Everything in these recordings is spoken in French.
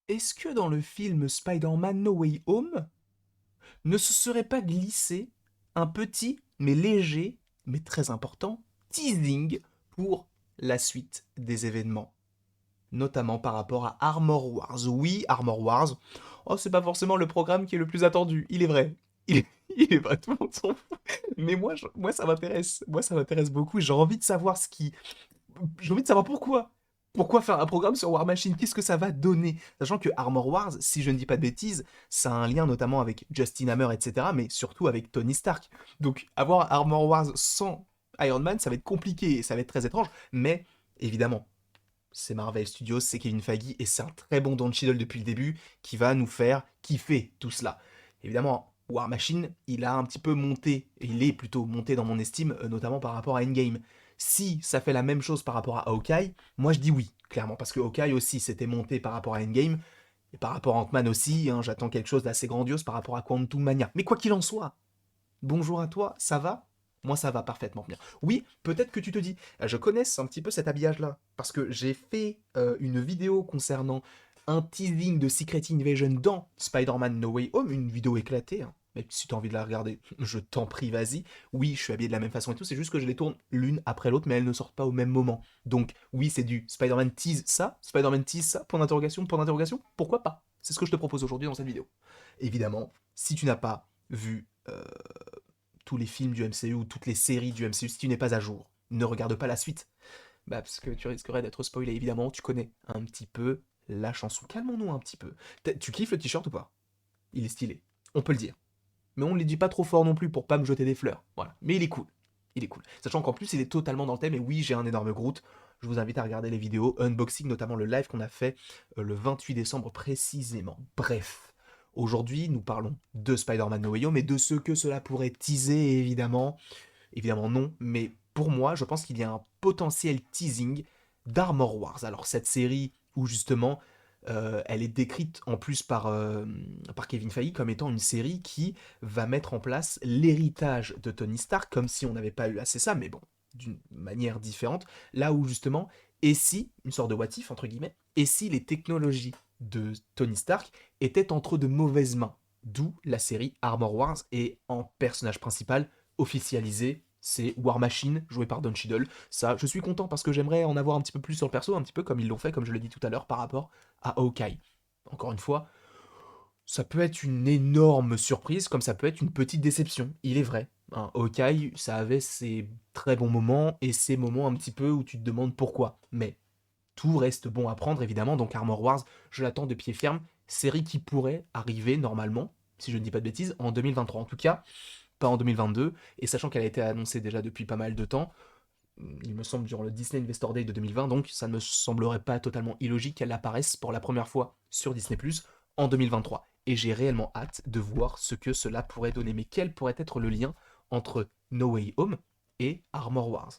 est-ce que dans le film Spider-Man No Way Home, ne se serait pas glissé un petit, mais léger, mais très important, teasing pour la suite des événements, notamment par rapport à Armor Wars. Oui, Armor Wars, oh, c'est pas forcément le programme qui est le plus attendu, il est vrai. Il est, il est vrai, tout le monde s'en fout. Mais moi ça m'intéresse. Moi, ça m'intéresse beaucoup. J'ai envie de savoir ce qui, j'ai envie de savoir pourquoi. Pourquoi faire un programme sur War Machine? Qu'est-ce que ça va donner? Sachant que Armor Wars, si je ne dis pas de bêtises, ça a un lien notamment avec Justin Hammer, etc., mais surtout avec Tony Stark. Donc avoir Armor Wars sans Iron Man, ça va être compliqué et ça va être très étrange, mais évidemment, c'est Marvel Studios, c'est Kevin Feige, et c'est un très bon Don Cheadle depuis le début qui va nous faire kiffer tout cela. Évidemment, War Machine, il a un petit peu monté, il est plutôt monté dans mon estime, notamment par rapport à Endgame. Si ça fait la même chose par rapport à Hawkeye, moi je dis oui, clairement, parce que Hawkeye aussi s'était monté par rapport à Endgame, et par rapport à Ant-Man aussi, hein, j'attends quelque chose d'assez grandiose par rapport à Quantum Mania. Mais quoi qu'il en soit, bonjour à toi, ça va? Moi, ça va parfaitement bien. Oui, peut-être que tu te dis, je connais un petit peu cet habillage-là, parce que j'ai fait une vidéo concernant un teasing de Secret Invasion dans Spider-Man No Way Home, une vidéo éclatée, hein. Mais si tu as envie de la regarder, je t'en prie, vas-y. Oui, je suis habillé de la même façon et tout, c'est juste que je les tourne l'une après l'autre, mais elles ne sortent pas au même moment. Donc, oui, c'est du Spider-Man tease ça, Spider-Man tease ça, point d'interrogation, pourquoi pas? C'est ce que je te propose aujourd'hui dans cette vidéo. Évidemment, si tu n'as pas vu tous les films du MCU ou toutes les séries du MCU, si tu n'es pas à jour, ne regarde pas la suite. Bah, parce que tu risquerais d'être spoilé, évidemment. Tu connais un petit peu la chanson. Calmons-nous un petit peu. Tu kiffes le t-shirt ou pas? Il est stylé. On peut le dire. Mais on ne le dit pas trop fort non plus pour pas me jeter des fleurs. Voilà. Mais il est cool. Il est cool. Sachant qu'en plus, il est totalement dans le thème. Et oui, j'ai un énorme Groot. Je vous invite à regarder les vidéos unboxing, notamment le live qu'on a fait le 28 décembre précisément. Bref, aujourd'hui, nous parlons de Spider-Man No Way Home et de ce que cela pourrait teaser, évidemment. Évidemment non, mais pour moi, je pense qu'il y a un potentiel teasing d'Armor Wars. Alors cette série où justement elle est décrite en plus par Kevin Feige comme étant une série qui va mettre en place l'héritage de Tony Stark, comme si on n'avait pas eu assez ça, mais bon, d'une manière différente. Là où justement, et si, une sorte de what if, entre guillemets, et si les technologies de Tony Stark étaient entre de mauvaises mains. D'où la série Armor Wars et en personnage principal officialisé, c'est War Machine, joué par Don Cheadle. Ça, je suis content parce que j'aimerais en avoir un petit peu plus sur le perso, un petit peu comme ils l'ont fait, comme je l'ai dit tout à l'heure, par rapport à Hawkeye. Encore une fois, ça peut être une énorme surprise, comme ça peut être une petite déception. Il est vrai. Hein, Hawkeye, ça avait ses très bons moments et ses moments un petit peu où tu te demandes pourquoi. Mais tout reste bon à prendre, évidemment. Donc Armor Wars, je l'attends de pied ferme. Série qui pourrait arriver normalement, si je ne dis pas de bêtises, en 2023. En tout cas, pas en 2022, et sachant qu'elle a été annoncée déjà depuis pas mal de temps, il me semble durant le Disney Investor Day de 2020, donc ça ne me semblerait pas totalement illogique qu'elle apparaisse pour la première fois sur Disney Plus en 2023. Et j'ai réellement hâte de voir ce que cela pourrait donner. Mais quel pourrait être le lien entre No Way Home et Armor Wars?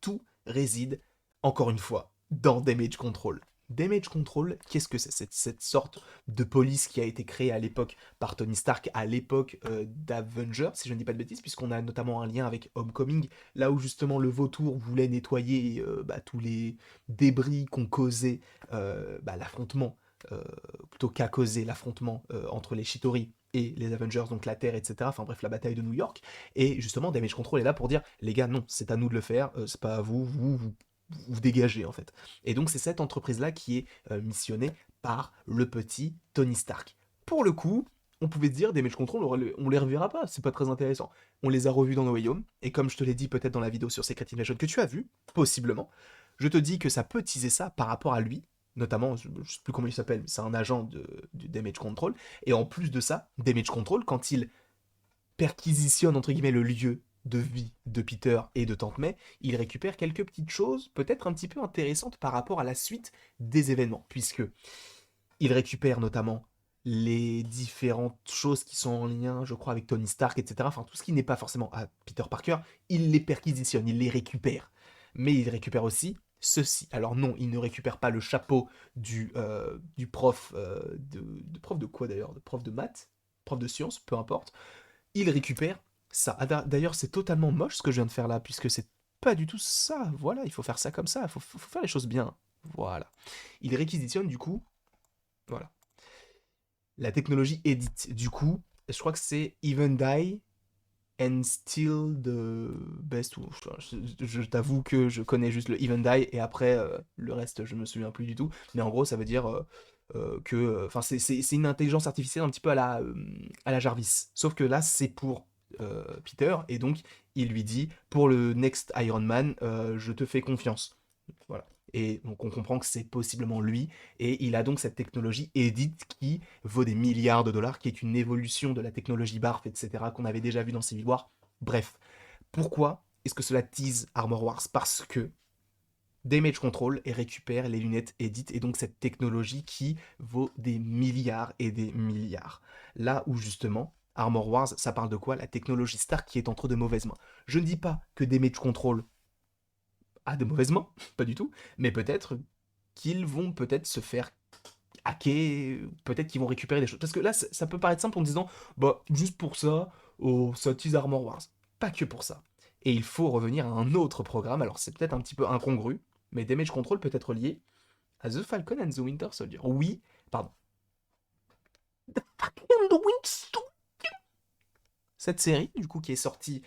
Tout réside, encore une fois, dans Damage Control. Damage Control, qu'est-ce que c'est? Cette sorte de police qui a été créée à l'époque par Tony Stark, à l'époque d'Avengers, si je ne dis pas de bêtises, puisqu'on a notamment un lien avec Homecoming, là où justement le vautour voulait nettoyer tous les débris qu'ont causé l'affrontement, euh, plutôt qu'à causer l'affrontement entre les Chitauri et les Avengers, donc la Terre, etc. Enfin bref, la bataille de New York. Et justement, Damage Control est là pour dire, les gars, non, c'est à nous de le faire, c'est pas à vous, vous dégagez en fait. Et donc c'est cette entreprise-là qui est missionnée par le petit Tony Stark. Pour le coup, on pouvait se dire, Damage Control, on les reverra pas, c'est pas très intéressant. On les a revus dans No Way Home, et comme je te l'ai dit peut-être dans la vidéo sur Secret Invasion que tu as vu, possiblement, je te dis que ça peut teaser ça par rapport à lui, notamment, je sais plus comment il s'appelle, c'est un agent du Damage Control, et en plus de ça, Damage Control, quand il perquisitionne entre guillemets le lieu de vie de Peter et de Tante May, il récupère quelques petites choses peut-être un petit peu intéressantes par rapport à la suite des événements, puisque il récupère notamment les différentes choses qui sont en lien, je crois, avec Tony Stark, etc. Enfin, tout ce qui n'est pas forcément à Peter Parker, il les perquisitionne, il les récupère. Mais il récupère aussi ceci. Alors non, il ne récupère pas le chapeau du prof, prof de quoi d'ailleurs? De prof de maths? Prof de sciences, peu importe. Il récupère ça. Ah, d'ailleurs, c'est totalement moche ce que je viens de faire là, puisque c'est pas du tout ça. Voilà, il faut faire ça comme ça, faut faire les choses bien. Voilà. Il réquisitionne du coup Voilà. La technologie Edit, du coup, je crois que c'est Even Die and Still the Best. Je t'avoue que je connais juste le Even Die et après le reste, je me souviens plus du tout. Mais en gros, ça veut dire que. Enfin, c'est une intelligence artificielle un petit peu à la Jarvis. Sauf que là, c'est pour Peter et donc il lui dit pour le Next Iron Man, je te fais confiance. Voilà. Et donc on comprend que c'est possiblement lui, et il a donc cette technologie Edit qui vaut des milliards de dollars, qui est une évolution de la technologie BARF, etc., qu'on avait déjà vu dans Civil War. Bref, pourquoi est-ce que cela tease Armor Wars? Parce que Damage Control et récupère les lunettes Edit, et donc cette technologie qui vaut des milliards et des milliards. Là où justement, Armor Wars, ça parle de quoi? La technologie Stark qui est entre de mauvaises mains. Je ne dis pas que Damage Control a de mauvaises mains, pas du tout, mais peut-être qu'ils vont peut-être se faire hacker, peut-être qu'ils vont récupérer des choses. Parce que là, ça peut paraître simple en disant, bah, juste pour ça, oh, ça utilise Armor Wars. Pas que pour ça. Et il faut revenir à un autre programme, alors c'est peut-être un petit peu incongru, mais Damage Control peut être lié à The Falcon and the Winter Soldier. Oui, pardon. The Falcon and the Winter Soldier. Cette série, du coup, qui est sortie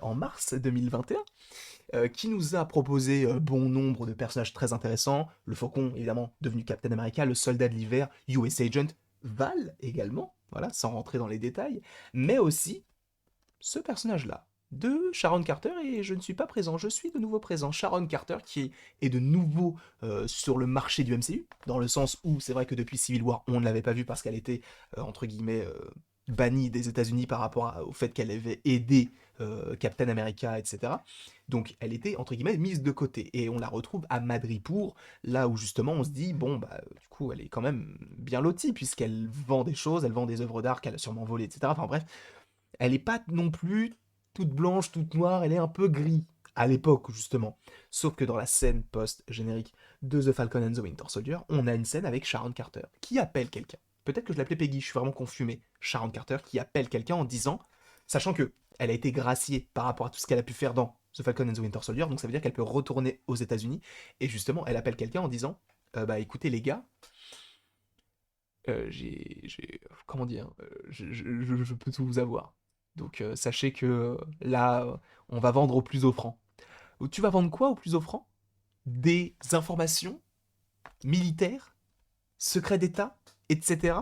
en mars 2021, qui nous a proposé bon nombre de personnages très intéressants. Le Faucon, évidemment, devenu Captain America, le Soldat de l'Hiver, US Agent, Val également, voilà, sans rentrer dans les détails, mais aussi ce personnage-là, de Sharon Carter, et je ne suis pas présent, je suis de nouveau présent. Sharon Carter, qui est de nouveau sur le marché du MCU, dans le sens où c'est vrai que depuis Civil War, on ne l'avait pas vue parce qu'elle était, entre guillemets, bannie des États-Unis par rapport au fait qu'elle avait aidé Captain America, etc. Donc elle était, entre guillemets, mise de côté. Et on la retrouve à Madripoor, là où justement on se dit, bon, bah, du coup, elle est quand même bien lotie, puisqu'elle vend des choses, elle vend des œuvres d'art qu'elle a sûrement volées, etc. Enfin bref, elle n'est pas non plus toute blanche, toute noire, elle est un peu gris à l'époque justement. Sauf que dans la scène post-générique de The Falcon and the Winter Soldier, on a une scène avec Sharon Carter qui appelle quelqu'un. Peut-être que je l'appelais Peggy, je suis vraiment confus, mais Sharon Carter qui appelle quelqu'un en disant, sachant que elle a été graciée par rapport à tout ce qu'elle a pu faire dans The Falcon and the Winter Soldier, donc ça veut dire qu'elle peut retourner aux États-Unis, et justement, elle appelle quelqu'un en disant, bah écoutez les gars, comment dire, je peux tout vous avoir. Donc sachez que là, on va vendre au plus offrant. Tu vas vendre quoi au plus offrant? Des informations militaires, secrets d'État, etc.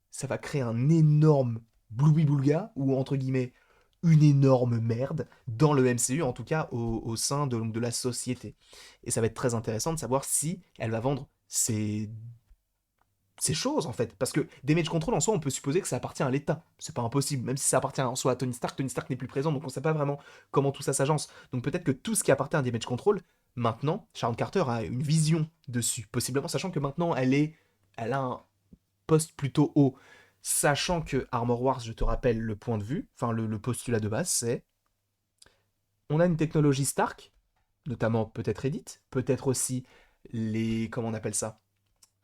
Ça va créer un énorme bloubi-boulga, ou entre guillemets, une énorme merde, dans le MCU, en tout cas au sein de la société. Et ça va être très intéressant de savoir si elle va vendre ces choses en fait. Parce que Damage Control en soi, on peut supposer que ça appartient à l'État. C'est pas impossible. Même si ça appartient en soi à Tony Stark n'est plus présent, donc on sait pas vraiment comment tout ça s'agence. Donc peut-être que tout ce qui appartient à Damage Control, maintenant, Sharon Carter a une vision dessus. Possiblement, sachant que maintenant elle a un poste plutôt haut. Sachant que Armor Wars, je te rappelle le point de vue, enfin le postulat de base, c'est on a une technologie Stark, notamment peut-être Edit, peut-être aussi comment on appelle ça,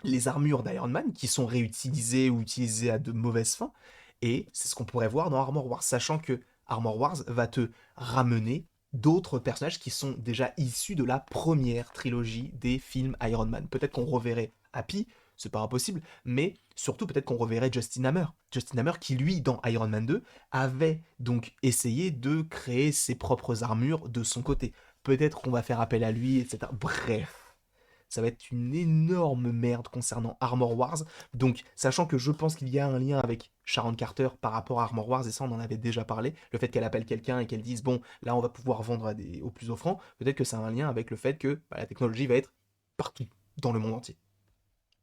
les armures d'Iron Man qui sont réutilisées ou utilisées à de mauvaises fins. Et c'est ce qu'on pourrait voir dans Armor Wars, sachant que Armor Wars va te ramener d'autres personnages qui sont déjà issus de la première trilogie des films Iron Man. Peut-être qu'on reverrait Happy, c'est pas impossible, mais surtout peut-être qu'on reverrait Justin Hammer. Justin Hammer qui, lui, dans Iron Man 2, avait donc essayé de créer ses propres armures de son côté. Peut-être qu'on va faire appel à lui, etc. Bref, ça va être une énorme merde concernant Armor Wars. Donc, sachant que je pense qu'il y a un lien avec Sharon Carter par rapport à Armor Wars, et ça on en avait déjà parlé, le fait qu'elle appelle quelqu'un et qu'elle dise, bon, là on va pouvoir vendre aux plus offrants, peut-être que ça a un lien avec le fait que bah, la technologie va être partout, dans le monde entier.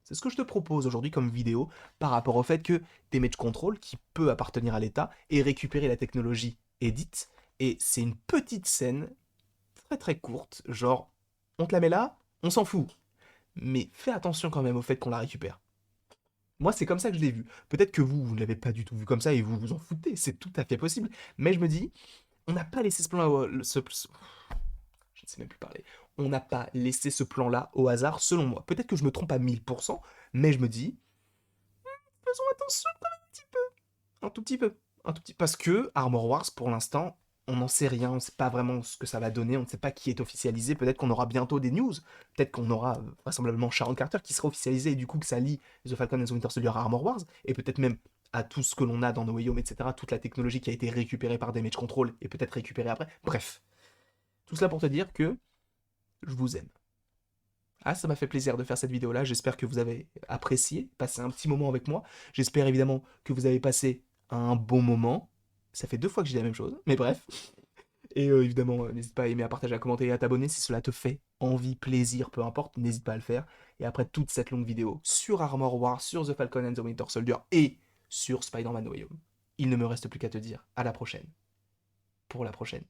C'est ce que je te propose aujourd'hui comme vidéo par rapport au fait que Damage Control, qui peut appartenir à l'État, ait récupéré la technologie Edit, et c'est une petite scène très très courte, genre, on te la met là, on s'en fout, mais fais attention quand même au fait qu'on la récupère. Moi, c'est comme ça que je l'ai vu. Peut-être que vous ne l'avez pas du tout vu comme ça et vous vous en foutez, c'est tout à fait possible. Mais je me dis, on n'a pas laissé ce plan-là, je ne sais même plus parler. On n'a pas laissé ce plan-là au hasard, selon moi. Peut-être que je me trompe à 1000%, mais je me dis, faisons attention quand même un petit peu. Un tout petit peu. Un tout petit. Parce que Armor Wars, pour l'instant, on n'en sait rien, on ne sait pas vraiment ce que ça va donner, on ne sait pas qui est officialisé, peut-être qu'on aura bientôt des news, peut-être qu'on aura vraisemblablement Sharon Carter qui sera officialisé et du coup que ça lie The Falcon and the Winter Soldier à Armor Wars, et peut-être même à tout ce que l'on a dans No Way Home, etc., toute la technologie qui a été récupérée par Damage Control et peut-être récupérée après. Bref, tout cela pour te dire que je vous aime. Ah, ça m'a fait plaisir de faire cette vidéo-là, j'espère que vous avez apprécié, passé un petit moment avec moi, j'espère évidemment que vous avez passé un bon moment, ça fait 2 fois que je dis la même chose, mais bref. Et évidemment, n'hésite pas à aimer, à partager, à commenter et à t'abonner si cela te fait envie, plaisir, peu importe, n'hésite pas à le faire. Et après toute cette longue vidéo sur Armor Wars, sur The Falcon and the Winter Soldier et sur Spider-Man No Way Home, il ne me reste plus qu'à te dire à la prochaine, pour la prochaine.